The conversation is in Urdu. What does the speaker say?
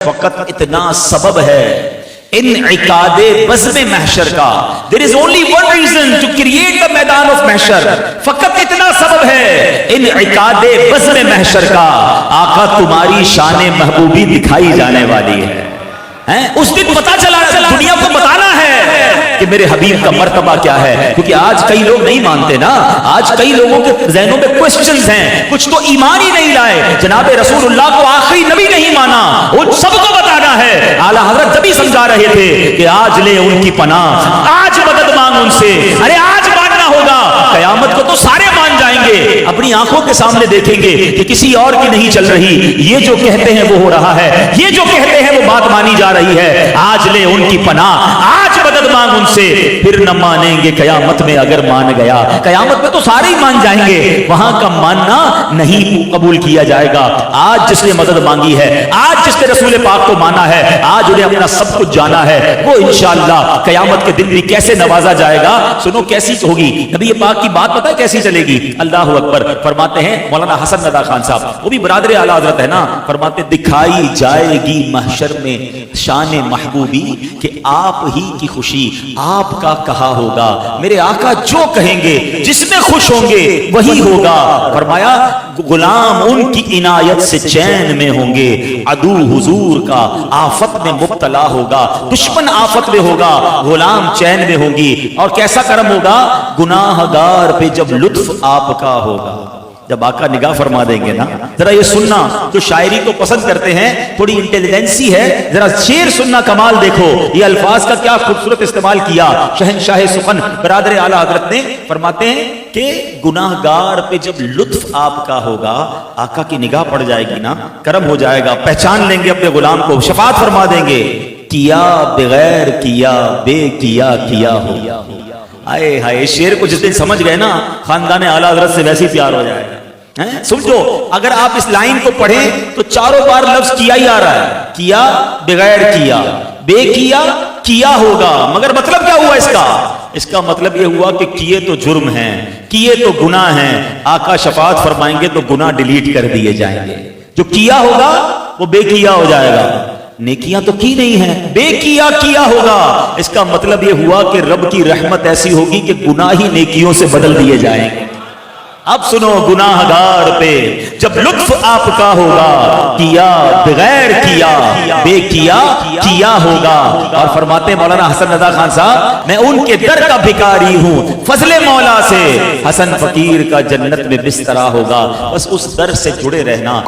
فقط اتنا سبب ہے انعقاد بزم محشر کا. There is only one reason to create the میدان of محشر. فقط اتنا سبب ہے انعقاد بزم محشر کا. آقا تمہاری شان محبوبی دکھائی جانے والی ہے. اس دن پتا چلا دنیا کو بتانا ہے کہ میرے حبیب کا مرتبہ کیا ہے. کیونکہ آج کئی لوگ نہیں مانتے نا. آج کئی لوگوں کے ذہنوں میں کوسچنز ہیں. کچھ تو ایمان ہی نہیں لائے, جناب رسول اللہ کو آخری نبی نہیں مانا. ان سب کو بتانا ہے. اعلیٰ حضرت جب ہی سمجھا رہے تھے کہ آج لے ان کی پناہ, آج مدد مانگ ان سے. ارے آج ماننا ہوگا. قیامت کو تو سارے مان جائیں گے, اپنی آنکھوں کے سامنے دیکھیں گے کہ کسی اور کی نہیں چل رہی. یہ جو کہتے ہیں وہ ہو رہا ہے, یہ جو کہتے ہیں وہ بات مانی جا رہی ہے. آج لے ان کی پناہ, آج مدد مانگ ان سے. پھر نہ مانیں گے قیامت میں اگر مان گیا. قیامت میں تو سارے ہی مان جائیں گے, وہاں کا ماننا نہیں قبول کیا جائے گا. آج جس نے مدد مانگی ہے, آج جس نے رسول پاک کو مانا ہے, آج انہیں اپنا سب کچھ جانا ہے, وہ انشاءاللہ قیامت کے دن بھی کیسے نوازا جائے گا. سنو کیسی ہوگی نبی پاک کی بات, پتہ ہے کیسی چلے گی. اللہ اکبر. فرماتے ہیں مولانا حسن رضا خان صاحب, وہ بھی برادر اعلیٰ حضرت ہے نا, فرماتے دکھائی جائے گی محشر میں شان محبوبی کہ آپ ہی کی خوشی آپ کا کہا ہوگا. میرے آقا جو کہیں گے, جس میں خوش ہوں گے وہی ہوگا. فرمایا غلام ان کی عنایت سے چین میں ہوں گے, عدو حضور کا آفت میں مبتلا ہوگا, دشمن آفت میں ہوگا, غلام چین میں ہوں گی. اور کیسا کرم ہوگا, گناہ گار پہ جب لطف آپ کا ہوگا. جب آقا نگاہ فرما دیں گے نا, ذرا یہ سننا, جو شاعری کو پسند کرتے ہیں, تھوڑی انٹیلیجنسی ہے, ذرا شعر سننا, کمال دیکھو. یہ الفاظ کا کیا خوبصورت استعمال کیا شہنشاہ سخن برادر اعلیٰ حضرت نے. فرماتے ہیں کہ گناہ گار پہ جب لطف آپ کا ہوگا, آقا کی نگاہ پڑ جائے گی نا, کرم ہو جائے گا, پہچان لیں گے اپنے غلام کو, شفاعت فرما دیں گے. کیا بغیر کیا بے کیا کیا ہو. آئے ہائے, شعر کو جس دن سمجھ گئے نا, خاندان اعلیٰ حضرت سے ویسے ہی پیار ہو جائے گا. سمجھو, اگر آپ اس لائن کو پڑھیں تو چاروں بار لفظ کیا ہی آ رہا ہے. کیا بغیر کیا بے کیا کیا ہوگا. مگر مطلب کیا ہوا اس کا؟ اس کا مطلب یہ ہوا کہ کیے تو جرم ہیں, کیے تو گناہ ہیں. آقا شفاعت فرمائیں گے تو گناہ ڈیلیٹ کر دیے جائیں گے. جو کیا ہوگا وہ بے کیا ہو جائے گا. نیکیاں تو کی نہیں ہیں, بے کیا کیا ہوگا. اس کا مطلب یہ ہوا کہ رب کی رحمت ایسی ہوگی کہ گناہ ہی نیکیوں سے بدل دیے جائیں گے. اب سنو, گناہ گار پہ جب لطف آپ کا ہوگا, کیا بغیر کیا بے کیا کیا ہوگا. اور فرماتے مولانا حسن رضا خان صاحب, میں ان کے در کا بھکاری ہوں, فضل مولا سے حسن فقیر کا جنت میں بسترا ہوگا. بس اس در سے جڑے رہنا.